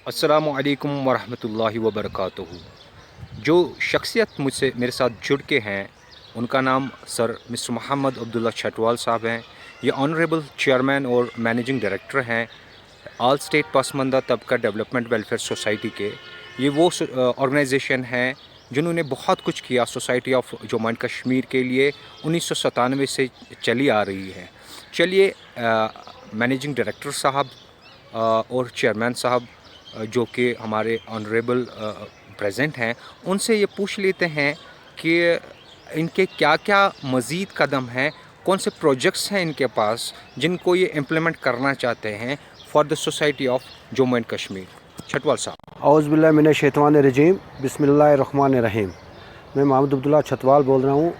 अस्सलामुअलैकुम वरहमतुल्लाहि वबरकातुहू। जो शख्सियत मुझसे मेरे साथ जुड़ के हैं उनका नाम सर मिस्टर मोहम्मद अब्दुल्ला छटवाल साहब हैं। ये ऑनरेबल चेयरमैन और मैनेजिंग डायरेक्टर हैं ऑल स्टेट पसमानदा तबका डेवलपमेंट वेलफेयर सोसाइटी के। ये वो ऑर्गेनाइजेशन है जिन्होंने बहुत कुछ किया society of Jammu and Kashmir के लिए। 1997 से चली आ रही है। चलिए मैनेजिंग डायरेक्टर साहब और चेयरमैन साहब जो कि हमारे ऑनरेबल प्रेजेंट हैं, उनसे ये पूछ लेते हैं कि इनके क्या क्या मज़ीद कदम हैं, कौन से प्रोजेक्ट्स हैं इनके पास जिनको ये इम्प्लीमेंट करना चाहते हैं for the society of Jammu and Kashmir. Chhatwal साहब। औज़ुबिल्लाहि मिनश शैतानिर रजीम, बिस्मिल्लाहिर्रहमानिर्रहीम। मैं मोहम्मद अब्दुल्ला छतवाल बोल रहा हूँ,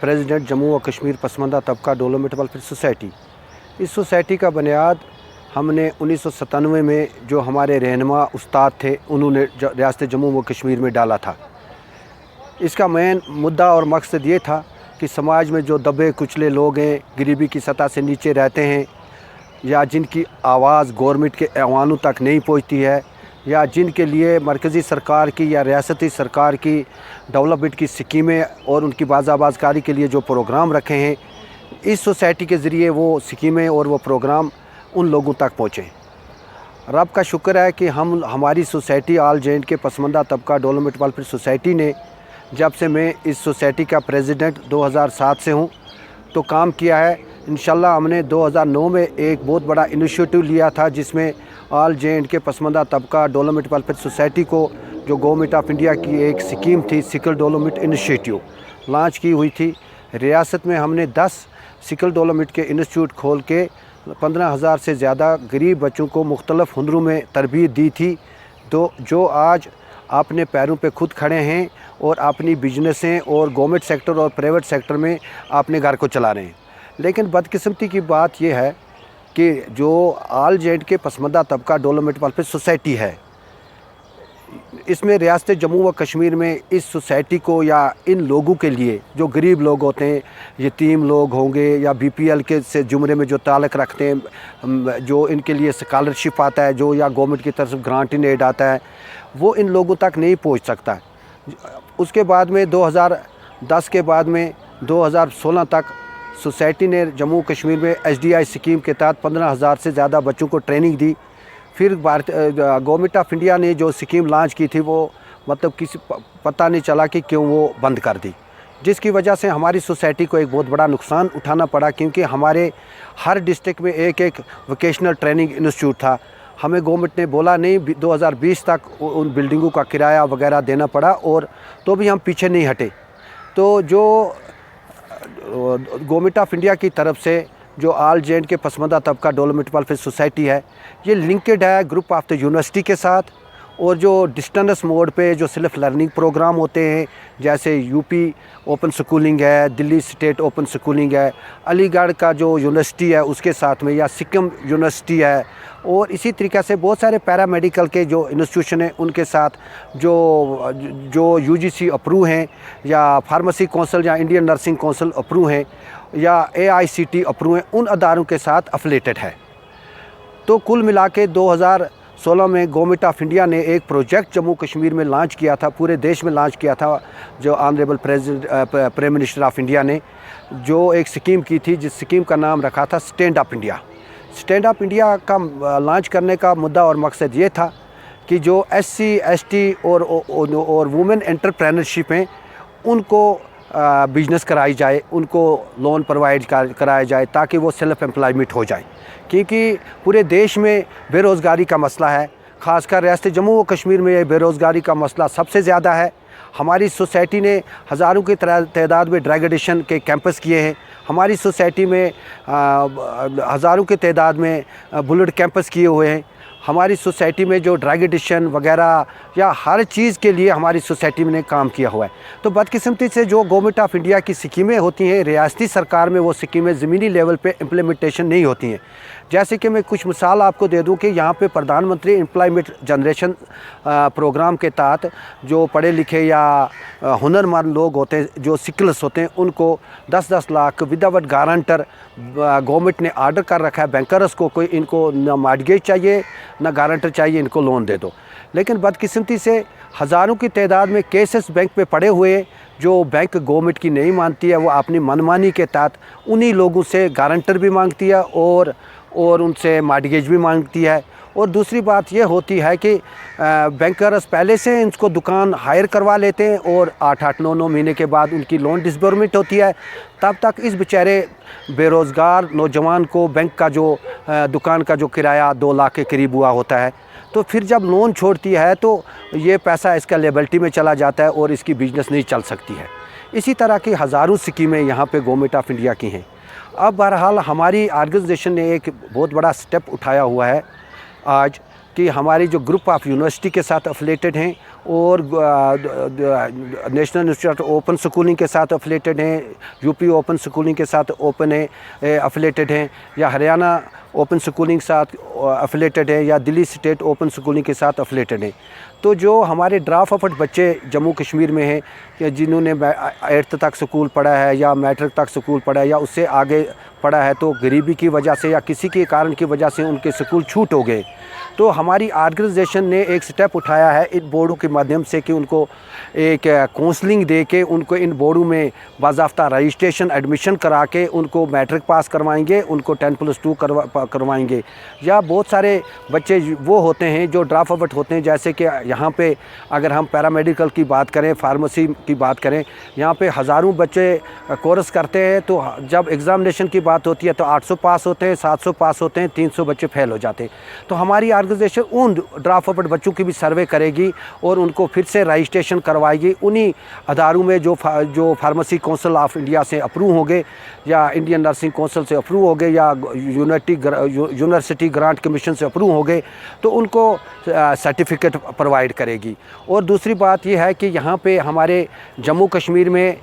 प्रेसिडेंट जम्मू व कश्मीर पसमानदा तबका डेवलपमेंट वेलफेयर सोसाइटी। इस सोसाइटी का बुनियाद हमने 1997 में जो हमारे रहनुमा उस्ताद थे उन्होंने रियासत जम्मू व कश्मीर में डाला था। इसका मेन मुद्दा और मकसद ये था कि समाज में जो दबे कुचले लोग हैं, गरीबी की सतह से नीचे रहते हैं, या जिनकी आवाज़ गवर्नमेंट के ऐवानों तक नहीं पहुंचती है, या जिनके लिए मरकज़ी सरकार की या रियासती सरकार की डेवलपमेंट की स्कीमें और उनकी बाज़ाबाज़कारी के लिए जो प्रोग्राम रखे हैं, इस सोसाइटी के ज़रिए वो स्कीमें और वो प्रोग्राम उन लोगों तक पहुँचें। रब का शुक्र है कि हमारी सोसाइटी ऑल जे के पसमानदा तबका डेवलपमेंट वेलफेयर सोसाइटी ने, जब से मैं इस सोसाइटी का प्रेसिडेंट 2007 से हूँ, तो काम किया है। इंशाल्लाह हमने 2009 में एक बहुत बड़ा इनिशिएटिव लिया था जिसमें ऑल जे के पसमानदा तबका डेवलपमेंट वेलफेयर सोसाइटी को जो गवर्नमेंट ऑफ इंडिया की एक स्कीम थी सिकल डेवलपमेंट इनिशिएटिव लॉन्च की हुई थी। रियासत में हमने 10 सिकल डेवलपमेंट के इंस्टीट्यूट खोल के 15,000 से ज़्यादा गरीब बच्चों को मुख्तलिफ़ हुनरों में तरबियत दी थी, तो जो आज अपने पैरों पे खुद खड़े हैं और अपनी बिजनेसें और गवर्नमेंट सेक्टर और प्राइवेट सेक्टर में अपने घर को चला रहे हैं। लेकिन बदकिस्मती की बात यह है कि जो ऑल जे के पसमानदा तबका डेवलपमेंट वेलफेयर सोसाइटी है, इसमें रियासत जम्मू व कश्मीर में इस सोसाइटी को या इन लोगों के लिए जो गरीब लोग होते हैं, यतीम लोग होंगे या बीपीएल के से ज़ुमरे में जो ताल्लुक़ रखते हैं, जो इनके लिए स्कॉलरशिप आता है जो या गवर्नमेंट की तरफ से ग्रांट इन एड आता है, वो इन लोगों तक नहीं पहुंच सकता। उसके बाद में 2010 के बाद में 2016 तक सोसाइटी ने जम्मू कश्मीर में एसडीआई स्कीम के तहत 15,000 से ज़्यादा बच्चों को ट्रेनिंग दी। फिर गवर्नमेंट ऑफ इंडिया ने जो स्कीम लॉन्च की थी वो मतलब किसी पता नहीं चला कि क्यों वो बंद कर दी, जिसकी वजह से हमारी सोसाइटी को एक बहुत बड़ा नुकसान उठाना पड़ा, क्योंकि हमारे हर डिस्ट्रिक्ट में एक एक वोकेशनल ट्रेनिंग इंस्टीट्यूट था। हमें गवर्नमेंट ने बोला नहीं, 2020 तक उन बिल्डिंगों का किराया वगैरह देना पड़ा, और तो भी हम पीछे नहीं हटे। तो जो गवर्नमेंट ऑफ इंडिया की तरफ से जो ऑल जे के पसमानदा तबका डेवलपमेंट वेलफेयर सोसाइटी है, ये लिंकेड है ग्रुप ऑफ द यूनिवर्सिटी के साथ, और जो डिस्टेंस मोड पे जो सेल्फ लर्निंग प्रोग्राम होते हैं, जैसे यूपी ओपन स्कूलिंग है, दिल्ली स्टेट ओपन स्कूलिंग है, अलीगढ़ का जो यूनिवर्सिटी है उसके साथ में, या सिक्किम यूनिवर्सिटी है, और इसी तरीक़े से बहुत सारे पैरामेडिकल के जो इंस्टीट्यूशन हैं उनके साथ जो यूजीसी अप्रूव हैं, या फार्मेसी काउंसिल या इंडियन नर्सिंग काउंसिल अप्रूव हैं, या AICTE अप्रूव हैं, उन अदारों के साथ अफिलेटेड है। तो कुल मिला के 2016 में गवर्नमेंट ऑफ इंडिया ने एक प्रोजेक्ट जम्मू कश्मीर में लॉन्च किया था, पूरे देश में लॉन्च किया था, जो honourable prime minister of India ने जो एक स्कीम की थी, जिस स्कीम का नाम रखा था stand up India. Stand up India का लॉन्च करने का मुद्दा और मकसद ये था कि जो SC ST और वुमेन एंटरप्रेन्योरशिप हैं उनको बिजनेस कराई जाए, उनको लोन प्रोवाइड कराया जाए ताकि वो सेल्फ एम्प्लॉयमेंट हो जाए, क्योंकि पूरे देश में बेरोज़गारी का मसला है। ख़ासकर रियासत जम्मू व कश्मीर में ये बेरोज़गारी का मसला सबसे ज़्यादा है। हमारी सोसाइटी ने हज़ारों की तादाद में ड्रग एडिक्शन के कैंपस किए हैं। हमारी सोसाइटी में हज़ारों की तादाद में बुलेट कैंपस किए हुए हैं। हमारी सोसाइटी में जो ड्रग एडिक्शन वगैरह या हर चीज़ के लिए हमारी सोसाइटी ने काम किया हुआ है। तो बदकिस्मती से जो गवर्नमेंट ऑफ इंडिया की स्कीमें होती हैं, रियासती सरकार में वो स्कीमें ज़मीनी लेवल पे इम्प्लीमेंटेशन नहीं होती हैं, जैसे कि मैं कुछ मिसाल आपको दे दूं कि यहाँ पे प्रधानमंत्री एम्प्लॉयमेंट जनरेशन प्रोग्राम के तहत जो पढ़े लिखे या हुनरमंद लोग होते हैं, जो स्किल्स होते हैं, उनको 10-10 लाख विदाउट गारंटर गवर्नमेंट ने ऑर्डर कर रखा है बैंकर्स को, कोई इनको ना मॉर्गेज चाहिए ना गारंटर चाहिए, इनको लोन दे दो। लेकिन बदकिस्मती से हज़ारों की तादाद में केसेस बैंक पे पड़े हुए, जो बैंक गवर्नमेंट की नहीं मानती है, वो अपनी मनमानी के तहत उन्हीं लोगों से गारंटर भी मांगती है और उनसे मॉर्गेज भी मांगती है। और दूसरी बात ये होती है कि बैंकर्स पहले से इनको दुकान हायर करवा लेते हैं और 8-8, 9-9 महीने के बाद उनकी लोन डिसबर्समेंट होती है। तब तक इस बेचारे बेरोज़गार नौजवान को बैंक का जो दुकान का जो किराया 2 लाख के करीब हुआ होता है, तो फिर जब लोन छोड़ती है तो ये पैसा इसका लेबलिटी में चला जाता है और इसकी बिजनेस नहीं चल सकती है। इसी तरह की हज़ारों स्कीमें यहाँ पे गवर्नमेंट ऑफ इंडिया की हैं। अब बहरहाल हमारी ऑर्गेनाइजेशन ने एक बहुत बड़ा स्टेप उठाया हुआ है आज कि हमारी जो ग्रुप ऑफ यूनिवर्सिटी के साथ अफिलेटेड हैं और national institute of open schooling के साथ अफिलेटेड हैं, यूपी ओपन स्कूलिंग के साथ अफिलेटेड हैं, या हरियाणा ओपन स्कूलिंग के साथ अफिलेटेड है, या दिल्ली स्टेट ओपन स्कूलिंग के साथ अफिलेटेड हैं। तो जो हमारे ड्राफ्ट आउट बच्चे जम्मू कश्मीर में हैं कि जिन्होंने 8th तक स्कूल पढ़ा है या मैट्रिक तक स्कूल पढ़ा है या उससे आगे पढ़ा है, तो गरीबी की वजह से या किसी के कारण की वजह से उनके स्कूल छूट हो गए, तो हमारी ऑर्गेनाइजेशन ने एक स्टेप उठाया है इन बोर्डों के माध्यम से कि उनको एक काउंसलिंग दे के उनको इन बोर्डों में बाज़ाफ्ता रजिस्ट्रेशन एडमिशन करा के उनको मैट्रिक पास करवाएंगे, उनको 10+2 करवाएंगे। या बहुत सारे बच्चे वो होते हैं जो ड्रॉप आउट होते हैं, जैसे कि यहाँ पे अगर हम पैरामेडिकल की बात करें, फार्मेसी की बात करें, यहाँ पे हज़ारों बच्चे कोर्स करते हैं, तो जब एग्ज़ामिनेशन की बात होती है तो 800 पास होते हैं, 700 पास होते हैं, 300 बच्चे फेल हो जाते हैं। तो हमारी ऑर्गेनाइजेशन उन ड्रॉप आउट बच्चों की भी सर्वे करेगी और उनको फिर से रजिस्ट्रेशन करवाएगी उन्हीं अदारों में जो फार्मेसी काउंसिल ऑफ इंडिया से अप्रूव हो गए, या इंडियन नर्सिंग काउंसिल से अप्रूव हो गए, या यूनिवर्सिटी ग्रांट कमीशन से अप्रूव हो गए, तो उनको सर्टिफिकेट प्रोवाइड करेगी। और दूसरी बात यह है कि यहाँ पे हमारे जम्मू कश्मीर में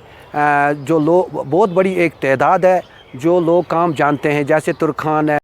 जो लोग बहुत बड़ी एक तादाद है जो लोग काम जानते हैं, जैसे तुर्खान है,